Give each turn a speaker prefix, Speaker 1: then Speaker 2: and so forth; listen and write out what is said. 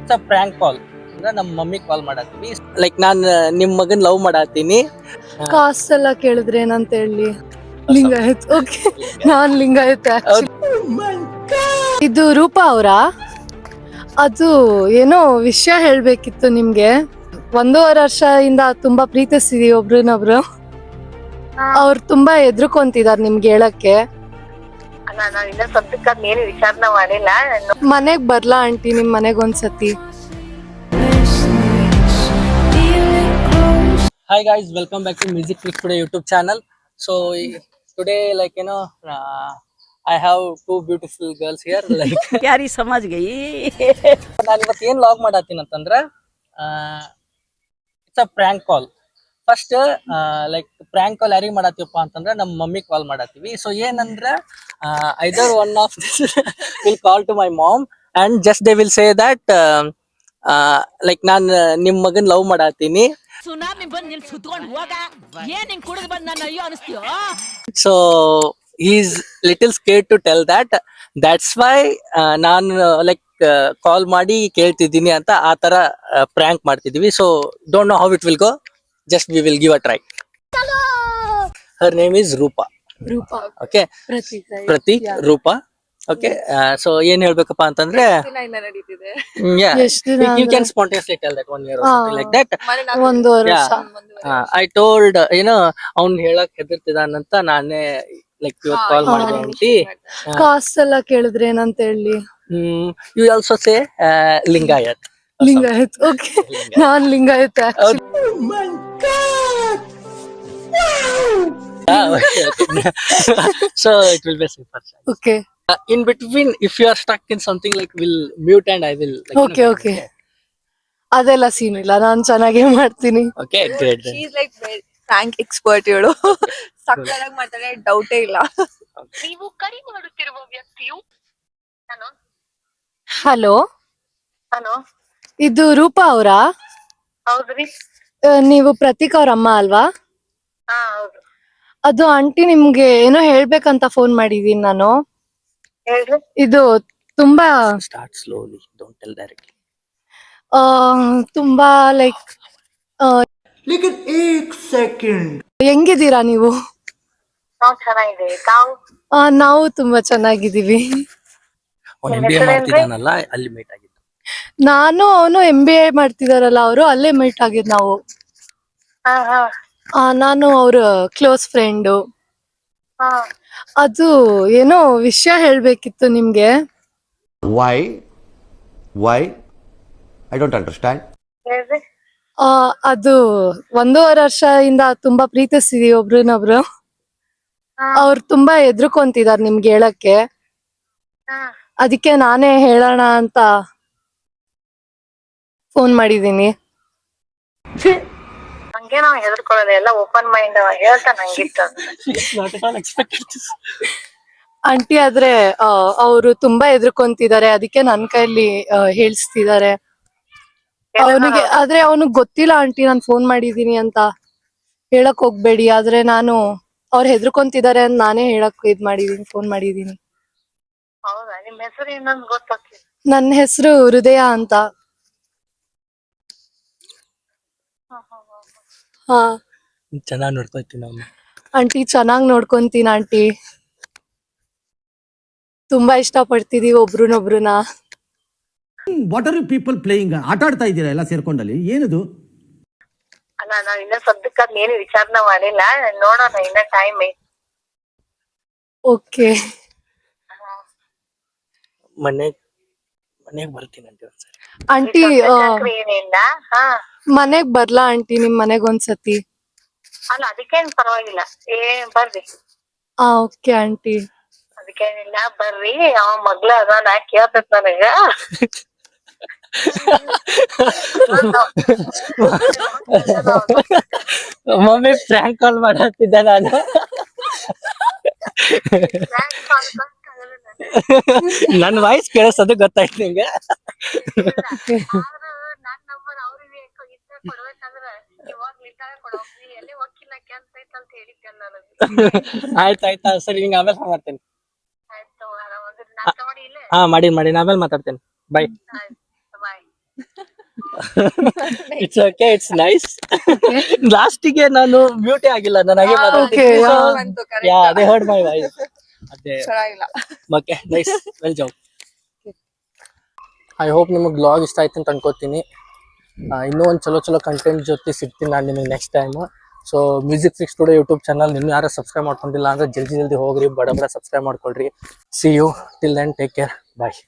Speaker 1: It's a prank ಕಾಲ್. ಅಂದ್ರೆ ನಮ್ಮ mummy call ಮಾಡತ್ತೀವಿ. Like ನಾನ್ ನಿಮ್ ಮಗನ್ ಲವ್ ಮಾಡತ್ತೀನಿ.
Speaker 2: ಕಾಸ್ಟ್ ಎಲ್ಲ ಕೇಳಿದ್ರೆ ಏನಂತ ಹೇಳಿ? ಲಿಂಗಾಯತ್. ಓಕೆ, ನಾನ್ ಲಿಂಗಾಯತ್. ಇದು ರೂಪಾ ಅವರಾ? ಅದು ಏನೋ ವಿಷಯ ಹೇಳ್ಬೇಕಿತ್ತು ನಿಮ್ಗೆ. 1.5 ವರ್ಷದಿಂದ ತುಂಬಾ ಪ್ರೀತಿಸ್ತೀವಿ ಒಬ್ರನ್ನೊಬ್ರು. ಅವ್ರು ತುಂಬಾ ಎದ್ರುಕೊಂತಿದಾರ್ ನಿಮ್ಗೆ ಹೇಳಕ್ಕೆ.
Speaker 3: ಅಲ್ಲ, ನಾವ್ ಇನ್ನ ಸದ್ಯಕ್ಕೆ ಏನು ವಿಚಾರನ ಮಾಡಿಲ್ಲ.
Speaker 2: ಮನೆಗ್ ಬರ್ಲಾ ಆಂಟಿ ನಿಮ್ ಮನೆಗ್ ಒಂದ್ಸತಿ?
Speaker 1: Hi guys, welcome back to Music Click Today YouTube channel. So today, like I have two beautiful girls here. Like
Speaker 4: ಯಾರಿ ಸಮಾಜ್ ಗೈ
Speaker 1: ನಾನು ಇವತ್ತು ಏನ್ ಲಾಗ್ ಮಾಡತ್ತೀನಿ ಅಂತಂದ್ರ it's a prank call. First like prank call ಯಾರಿಗೆ ಮಾಡತ್ತೀವಪ್ಪ ಅಂತಂದ್ರೆ ನಮ್ಮ ಮಮ್ಮಿ ಕಾಲ್ ಮಾಡತ್ತೀವಿ. ಸೊ ಏನಂದ್ರ either one of will call to my mom and just they will say that like ನಾನ್ ನಿಮ್ ಮಗನ್ ಲವ್ ಮಾಡತ್ತೀನಿ.
Speaker 4: ಸುನಾಮಿ ಬಂದ್ ನಿಲ್ ಸುತ್ಕೊಂಡ್ ಹೋಗ ಏನ್ ಹಿಂಗ್ ಕುಡಿದ್ ಬಂದ್ ನನ್ನ ಅಯ್ಯೋ ಅನಿಸ್ತೀಯೋ.
Speaker 1: So he's little scared to tell that. That's why ನಾನು ಲೈಕ್ ಕಾಲ್ ಮಾಡಿ ಕೇಳ್ತಿದ್ದೀನಿ ಅಂತ ಆ ತರ ಪ್ರ್ಯಾಂಕ್ ಮಾಡ್ತಿದೀವಿ. So don't know how it will go. Just we will give a try. Her name is Rupa.
Speaker 2: Rupa.
Speaker 1: Okay. Pratik Rupa. Okay. So ಏನ್ ಹೇಳ್ಬೇಕಪ್ಪ ಅಂತಂದ್ರೆ
Speaker 2: ಎಷ್ಟ್ ದಿನ
Speaker 1: you can spontaneously tell that 1 year or something like that.
Speaker 2: 1.5 ವರ್ಷ.
Speaker 1: I told ಅವ್ನ್ ಹೇಳಕ್ ಹೆದರ್ತಿದಾನಂತ ನಾನೇ like ಇವತ್ತು ಕಾಲ್ ಮಾಡಿದೆ ಆಂಟಿ.
Speaker 2: ಕಾಸ್ಟ್ ಎಲ್ಲ ಕೇಳಿದ್ರೆ ಏನಂತ ಹೇಳಿ?
Speaker 1: You also say Lingayat.
Speaker 2: Lingayat. Okay, ನಾನ್ Lingayat.
Speaker 1: So it will be super.
Speaker 2: Okay
Speaker 1: In between, if you are stuck in something, like we'll mute and I will. Like,
Speaker 2: okay okay, ಅದೆಲ್ಲ ಸೀನ್ ಇಲ್ಲ, ನಾನ್ ಚೆನ್ನಾಗೇ ಮಾಡ್ತೀನಿ.
Speaker 1: Okay, great. Then.
Speaker 3: She's like Frank expert ಇವಳು. ಸಕ್ಕತ್ತಾಗಿ ಮಾಡ್ತಾಳೆ, ಡೌಟೇ ಇಲ್ಲ. ನೀವು ಕರೆ ಮಾಡುತ್ತಿರುವ ವ್ಯಕ್ತಿಯು ಹಲೋ
Speaker 2: ಹಲೋ,
Speaker 3: ಹಲೋ,
Speaker 2: ಇದು ರೂಪಾ ಅವರಾ?
Speaker 3: ಹೌದ್ರಿ.
Speaker 2: ನೀವು ಪ್ರತೀಕ್ ಅವ್ರ ಅಮ್ಮ ಅಲ್ವಾ?
Speaker 3: ಹಾ ಹೌದು,
Speaker 2: ಅದು ಆಂಟಿ ನಿಮ್ಗೆ ಏನೋ ಹೇಳ್ಬೇಕಂತ ಫೋನ್ ಮಾಡಿದೀನಿ ನಾನು.
Speaker 3: ಹೇಳ್ರಿ.
Speaker 2: ಇದು ತುಂಬಾ
Speaker 1: Start slowly. Don't tell directly.
Speaker 2: ತುಂಬಾ ಲೈಕ್ ಹೆಂಗಿದ್ದೀರಾ ನೀವು?
Speaker 3: ನಾವ್ ಚೆನ್ನಾಗಿದೆ, ತಾವು?
Speaker 2: ನಾವು ತುಂಬಾ ಚೆನ್ನಾಗಿದ್ದೀವಿ.
Speaker 1: ಅವ್ನು MBA ಮಾಡ್ತಿದ್ದಾನಲ್ಲ, ಅಲ್ಲಿ ಮೀಟ್ ಆಗಿದ್ದು.
Speaker 2: ನಾನು ಅವನು MBA ಮಾಡ್ತಿದಾರಲ್ಲ, ಅವರು ಅಲ್ಲೇ ಮೀಟ್ ಆಗಿದ್ ನಾವು.
Speaker 3: ಹಾ ಹಾ
Speaker 2: ನಾನು ಅವ್ರ ಕ್ಲೋಸ್ ಫ್ರೆಂಡು.
Speaker 3: ಹಾ.
Speaker 2: ಅದು ಏನೋ ವಿಷಯ ಹೇಳ್ಬೇಕಿತ್ತು ನಿಮ್ಗೆ.
Speaker 5: Why? Why? I don't understand.
Speaker 3: ಹೇಳ್ರಿ.
Speaker 2: ಅದು 1.5 ವರ್ಷದಿಂದ ತುಂಬಾ ಪ್ರೀತಿಸ್ತೀವಿ ಒಬ್ರನ್ನೊಬ್ರು. ಅವ್ರು ತುಂಬಾ ಎದ್ರುಕೊಂತಿದಾರ್ ನಿಮ್ಗೆ ಹೇಳಕ್ಕೆ.
Speaker 3: ಹಾ.
Speaker 2: ಅದಕ್ಕೆ ನಾನೇ ಹೇಳೋಣ ಅಂತ ಫೋನ್ ಮಾಡಿದೀನಿ.
Speaker 3: ಹಂಗೆ ನಾವ್ ಹೆದರ್ಕೊಳ್ಳೋದು, ಎಲ್ಲ ಓಪನ್ ಮೈಂಡ್ ಹೇಳ್ತಾ ನಂಗಿತ್ತು.
Speaker 1: Not at all expected this.
Speaker 2: Aunty ಆದ್ರೆ ಅವರು ತುಂಬಾ ಎದ್ರುಕೊಂತಿದಾರೆ, ಅದಕ್ಕೆ ನನ್ ಕೈಲಿ ಹೇಳ್ಸ್ತಿದಾರೆ ಅವನಿಗೆ. ಆದ್ರೆ ಅವನಿಗೆ ಗೊತ್ತಿಲ್ಲ ಆಂಟಿ ನಾನ್ ಫೋನ್ ಮಾಡಿದೀನಿ ಅಂತ. ಹೇಳಕ್ ಹೋಗ್ಬೇಡಿ, ಆದ್ರೆ ನಾನು ಅವ್ರು ಹೆದ್ರುಕೊಂತಿದಾರೆ ಅಂತ ನಾನೇ ಹೇಳಕ್ ಫೋನ್ ಮಾಡಿದೀನಿ.
Speaker 3: ಹೌದಾ, ನಿಮ್ ಹೆಸರು ಏನಂತ ಗೊತ್ತಾಗ್ಲಿ?
Speaker 2: ನನ್ನ ಹೆಸರು ಹೃದಯ ಅಂತ. ಹಾ
Speaker 1: ಚೆನ್ನಾಗಿ ನೋಡ್ಕೊತೀನಿ ಅವ್ನು.
Speaker 2: ಆಂಟಿ ಚೆನ್ನಾಗ್ ನೋಡ್ಕೊಂತೀನಿ ಆಂಟಿ. ತುಂಬಾ ಇಷ್ಟ ಪಡ್ತಿದೀವಿ ಒಬ್ರನ್ನೊಬ್ರನ್ನ.
Speaker 6: What are you people playing? ಆಟ ಆಡ್ತಾ ಇದ್ದೀರಾ ಎಲ್ಲ ಸೇರ್ಕೊಂಡಲ್ಲಿ, ಏನದು?
Speaker 3: ಅಲ್ಲ, ನಾವ್ ಇನ್ನ ಸದ್ಯಕ್ಕೆ ಏನು ವಿಚಾರನ ಮಾಡಿಲ್ಲ, ನೋಡೋಣ, ಇನ್ನ ಟೈಮ್ ಐತಿ.
Speaker 2: ಓಕೆ,
Speaker 1: ಮನೆಗ್ ಬರ್ತೀನಿ ಅಂತ ಒಂದ್ಸರಿ.
Speaker 2: ಆಂಟಿ
Speaker 3: ಏನಿಲ್ಲ. ಹಾ.
Speaker 2: ಮನೆಗ್ ಬರ್ಲಾ ಆಂಟಿ ನಿಮ್ ಮನೆಗ್ ಒಂದ್ಸತಿ?
Speaker 3: ಅಲ್ಲ, ಅದಕ್ಕೇನ್ ಪರವಾಗಿಲ್ಲ, ಬರ್ರಿ.
Speaker 2: Okay aunty.
Speaker 3: ಅದಕ್ಕೇನಿಲ್ಲ, ಬರ್ರಿ. ಅವ ಮಗ್ಳ ಅದಾನ, ಕೇಳ್ತೈತ್ ನನಗ.
Speaker 1: ಮಮ್ಮಿ ಪ್ರ್ಯಾಂಕ್ ಕಾಲ್ ಮಾಡತ್ತಿದ್ದೆ ನಾನು. ನನ್ನ ವಾಯ್ಸ್ ಕೇಳಿಸೋದು ಗೊತ್ತಾಯ್ತು ನಿಂಗೆ.
Speaker 3: ನನ್ ನಂಬರ್ ಅವ್ರಿಗೆ ಕೊಡ್ಬೇಕಂದ್ರ ಇವಾಗ ನಿಂತಾಗ ಕೊಡೋಕ್, ನೀ ಎಲ್ಲಿ ಹೋಗಿಲ್ಲ ಕೆಲ್ಸ ಐತಂತ ಹೇಳಿದ್ದೆಲ್ಲ ನನಗೆ.
Speaker 1: ಆಯ್ತಾಯ್ತಾ, ಸರಿ ನಿಂಗೆ ಆಮೇಲೆ ಮಾಡ್ತೇನೆ.
Speaker 3: ಆಯ್ತು, ಆರಾಮಂದ್ರೆ ನಾಷ್ಟ ಮಾಡಿ ಇಲ್ಲೇ.
Speaker 1: ಹಾ, ಮಾಡಿ ಆಮೇಲೆ ಮಾತಾಡ್ತೇನೆ. ಬಾಯ್.
Speaker 3: ಆಯ್ತು, bye.
Speaker 1: It's okay, it's nice. ಲಾಸ್ಟಿಗೆ ನಾನು ಮ್ಯೂಟೇ ಆಗಿಲ್ಲ, ನಾನು ಹಾಗೆ
Speaker 2: Okay, yeah.
Speaker 3: ಬಂತು, correct.
Speaker 1: Yeah they heard my voice. ಅದೇ
Speaker 3: ಚೆನ್ನಾಗಿಲ್ಲ.
Speaker 1: Okay nice, well job. I hope ನಿಮಗೆ ಬ್ಲಾಗ್ ಇಷ್ಟ ಆಯ್ತು ಅಂತ ಅನ್ಕೋತೀನಿ. ಇನ್ನೂ ಒಂದು ಚಲೋ ಕಂಟೆಂಟ್ ಜೊತೆ ಸಿಗ್ತೀನಿ ನಾನು ನಿಮಗೆ next time. So music fix studio YouTube channel ನಿನ್ನ ಯಾರು ಸಬ್ಸ್ಕ್ರೈಬ್ ಮಾಡ್ಕೊಂಡಿಲ್ಲ ಅಂದ್ರೆ ಜಲ್ದಿ ಹೋಗ್ರಿ, ಬಡ ಸಬ್ಸ್ಕ್ರೈಬ್ ಮಾಡ್ಕೊಳ್ರಿ. See you till then, take care, bye.